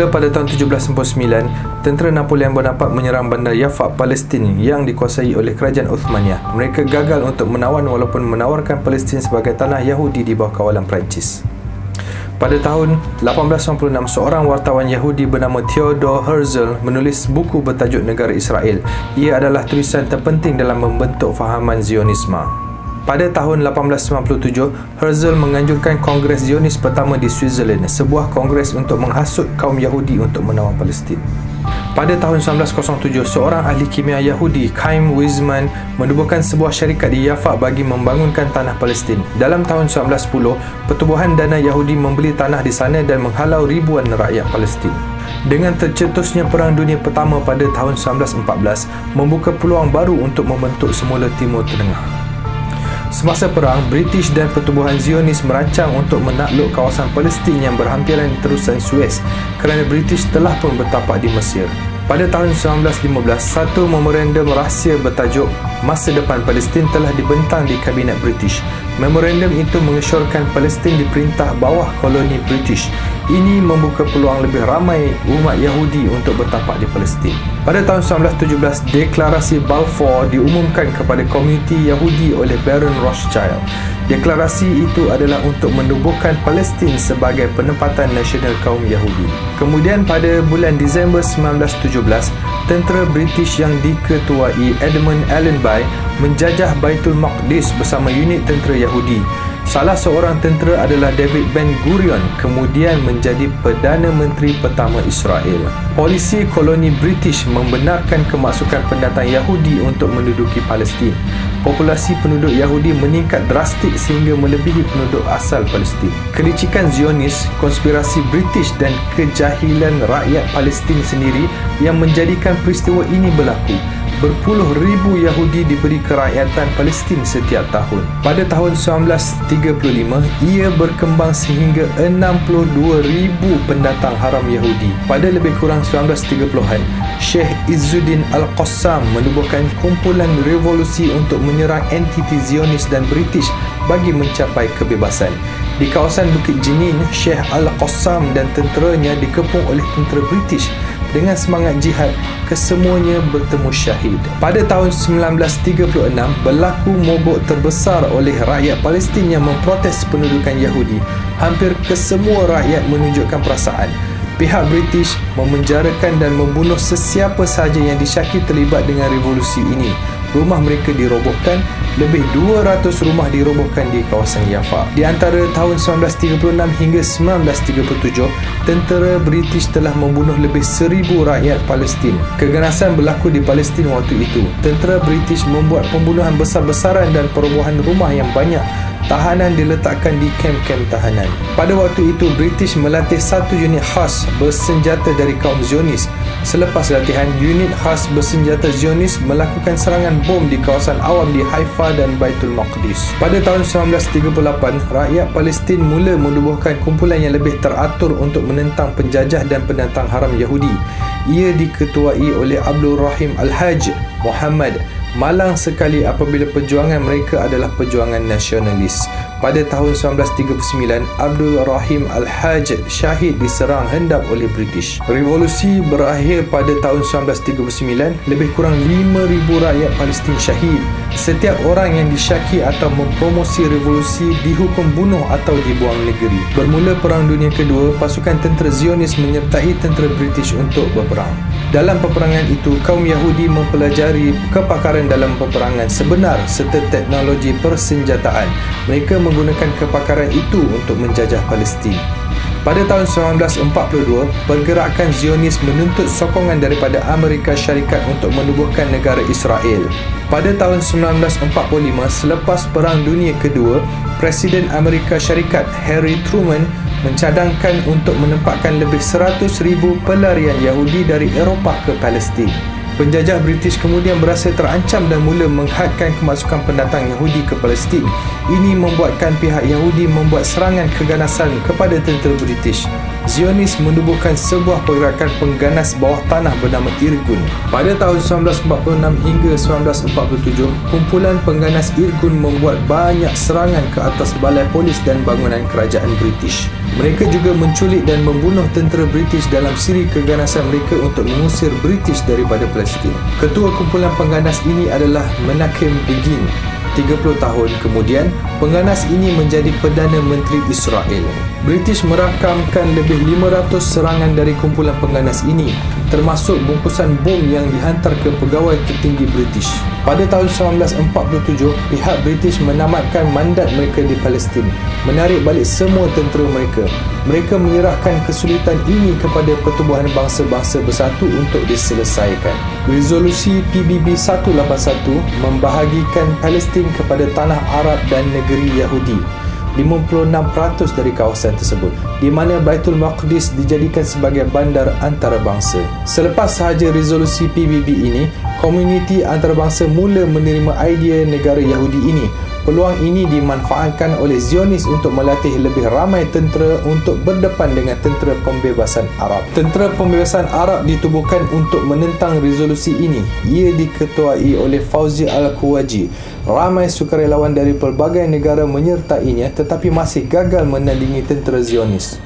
Bermula pada tahun 1799, tentera Napoleon Bonaparte menyerang bandar Jaffa, Palestin yang dikuasai oleh kerajaan Uthmaniyah. Mereka gagal untuk menawan walaupun menawarkan Palestin sebagai tanah Yahudi di bawah kawalan Perancis. Pada tahun 1896, seorang wartawan Yahudi bernama Theodor Herzl menulis buku bertajuk Negara Israel. Ia adalah tulisan terpenting dalam membentuk fahaman Zionisme. Pada tahun 1897, Herzl menganjurkan Kongres Zionis pertama di Switzerland, sebuah kongres untuk menghasut kaum Yahudi untuk menawan Palestin. Pada tahun 1907, seorang ahli kimia Yahudi, Chaim Weizmann, menubuhkan sebuah syarikat di Jaffa bagi membangunkan tanah Palestin. Dalam tahun 1910, pertubuhan dana Yahudi membeli tanah di sana dan menghalau ribuan rakyat Palestin. Dengan tercetusnya Perang Dunia Pertama pada tahun 1914, membuka peluang baru untuk membentuk semula Timur Tengah. Semasa perang, British dan pertubuhan Zionis merancang untuk menakluk kawasan Palestin yang berhampiran di terusan Suez kerana British telah pun bertapak di Mesir. Pada tahun 1915, satu memorandum rahsia bertajuk Masa Depan Palestin telah dibentang di Kabinet British. Memorandum itu mengesyorkan Palestin diperintah bawah koloni British. Ini membuka peluang lebih ramai umat Yahudi untuk bertapak di Palestin. Pada tahun 1917, Deklarasi Balfour diumumkan kepada komuniti Yahudi oleh Baron Rothschild. Deklarasi itu adalah untuk menubuhkan Palestin sebagai penempatan nasional kaum Yahudi. Kemudian pada bulan Disember 1917, tentera British yang diketuai Edmund Allenby menjajah Baitul Maqdis bersama unit tentera Yahudi. Salah seorang tentera adalah David Ben-Gurion, kemudian menjadi Perdana Menteri pertama Israel. Polisi koloni British membenarkan kemasukan pendatang Yahudi untuk menduduki Palestin. Populasi penduduk Yahudi meningkat drastik sehingga melebihi penduduk asal Palestin. Kelicikan Zionis, konspirasi British dan kejahilan rakyat Palestin sendiri yang menjadikan peristiwa ini berlaku. Berpuluh ribu Yahudi diberi kerakyatan Palestin setiap tahun. Pada tahun 1935, ia berkembang sehingga 62,000 pendatang haram Yahudi. Pada lebih kurang 1930-an, Syekh Izzuddin Al-Qassam menubuhkan kumpulan revolusi untuk menyerang entiti Zionis dan British bagi mencapai kebebasan. Di kawasan Bukit Jenin, Syekh Al-Qassam dan tenteranya dikepung oleh tentera British. Dengan semangat jihad, kesemuanya bertemu syahid. Pada tahun 1936, berlaku mogok terbesar oleh rakyat Palestin yang memprotes pendudukan Yahudi. Hampir kesemua rakyat menunjukkan perasaan. Pihak British memenjarakan dan membunuh sesiapa sahaja yang disyaki terlibat dengan revolusi ini. Rumah mereka dirobohkan, lebih 200 rumah dirobohkan di kawasan Jaffa. Di antara tahun 1936 hingga 1937, tentera British telah membunuh lebih 1,000 rakyat Palestin. Keganasan berlaku di Palestin waktu itu. Tentera British membuat pembunuhan besar-besaran dan perobohan rumah yang banyak. Tahanan diletakkan di kem-kem tahanan. Pada waktu itu, British melatih satu unit khas bersenjata dari kaum Zionis. Selepas latihan, unit khas bersenjata Zionis melakukan serangan bom di kawasan awam di Haifa dan Baitul Maqdis. Pada tahun 1938, rakyat Palestin mula menubuhkan kumpulan yang lebih teratur untuk menentang penjajah dan pendatang haram Yahudi. Ia diketuai oleh Abdul Rahim Al-Hajj Muhammad. Malang sekali apabila perjuangan mereka adalah perjuangan nasionalis. Pada tahun 1939, Abdul Rahim Al-Hajj syahid diserang hendap oleh British. Revolusi berakhir pada tahun 1939, lebih kurang 5,000 rakyat Palestin syahid. Setiap orang yang disyaki atau mempromosi revolusi dihukum bunuh atau dibuang negeri. Bermula Perang Dunia Kedua, pasukan tentera Zionis menyertai tentera British untuk berperang. Dalam peperangan itu, kaum Yahudi mempelajari kepakaran dalam peperangan sebenar serta teknologi persenjataan. Mereka menggunakan kepakaran itu untuk menjajah Palestin. Pada tahun 1942, pergerakan Zionis menuntut sokongan daripada Amerika Syarikat untuk menubuhkan negara Israel. Pada tahun 1945, selepas Perang Dunia Kedua, Presiden Amerika Syarikat Harry Truman mencadangkan untuk menempatkan lebih 100,000 pelarian Yahudi dari Eropah ke Palestin. Penjajah British kemudian berasa terancam dan mula menghadkan kemasukan pendatang Yahudi ke Palestin. Ini membuatkan pihak Yahudi membuat serangan keganasan kepada tentera British. Zionis menubuhkan sebuah pergerakan pengganas bawah tanah bernama Irgun. Pada tahun 1946 hingga 1947, kumpulan pengganas Irgun membuat banyak serangan ke atas balai polis dan bangunan kerajaan British. Mereka juga menculik dan membunuh tentera British dalam siri keganasan mereka untuk mengusir British daripada Palestin. Ketua kumpulan pengganas ini adalah Menachem Begin. 30 tahun kemudian, pengganas ini menjadi Perdana Menteri Israel. British merakamkan lebih 500 serangan dari kumpulan pengganas ini, termasuk bungkusan bom yang dihantar ke pegawai tertinggi British. Pada tahun 1947, pihak British menamatkan mandat mereka di Palestin, menarik balik semua tentera mereka. Mereka menyerahkan kesulitan ini kepada Pertubuhan Bangsa-Bangsa Bersatu untuk diselesaikan. Resolusi PBB 181 membahagikan Palestin kepada tanah Arab dan negeri Yahudi, 56% dari kawasan tersebut, di mana Baitul Maqdis dijadikan sebagai bandar antarabangsa. Selepas sahaja resolusi PBB ini, komuniti antarabangsa mula menerima idea negara Yahudi ini. Peluang ini dimanfaatkan oleh Zionis untuk melatih lebih ramai tentera untuk berdepan dengan tentera pembebasan Arab. Tentera pembebasan Arab ditubuhkan untuk menentang resolusi ini. Ia diketuai oleh Fauzi Al-Kuwaji. Ramai sukarelawan dari pelbagai negara menyertainya tetapi masih gagal menandingi tentera Zionis.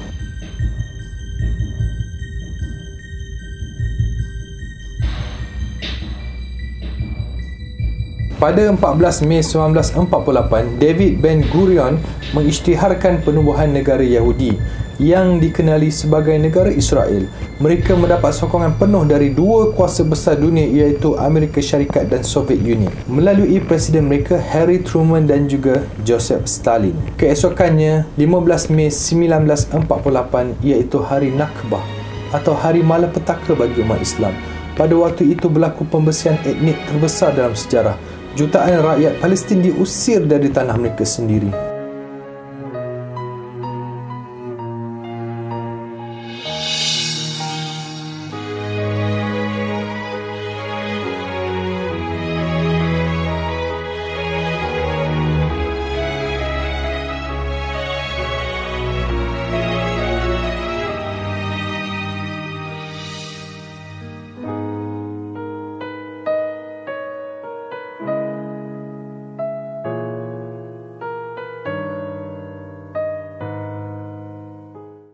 Pada 14 Mei 1948, David Ben-Gurion mengisytiharkan penubuhan negara Yahudi yang dikenali sebagai negara Israel. Mereka mendapat sokongan penuh dari dua kuasa besar dunia iaitu Amerika Syarikat dan Soviet Union melalui presiden mereka Harry Truman dan juga Joseph Stalin. Keesokannya, 15 Mei 1948 iaitu Hari Nakbah atau Hari Malapetaka bagi umat Islam. Pada waktu itu berlaku pembersihan etnik terbesar dalam sejarah. Jutaan rakyat Palestin diusir dari tanah mereka sendiri.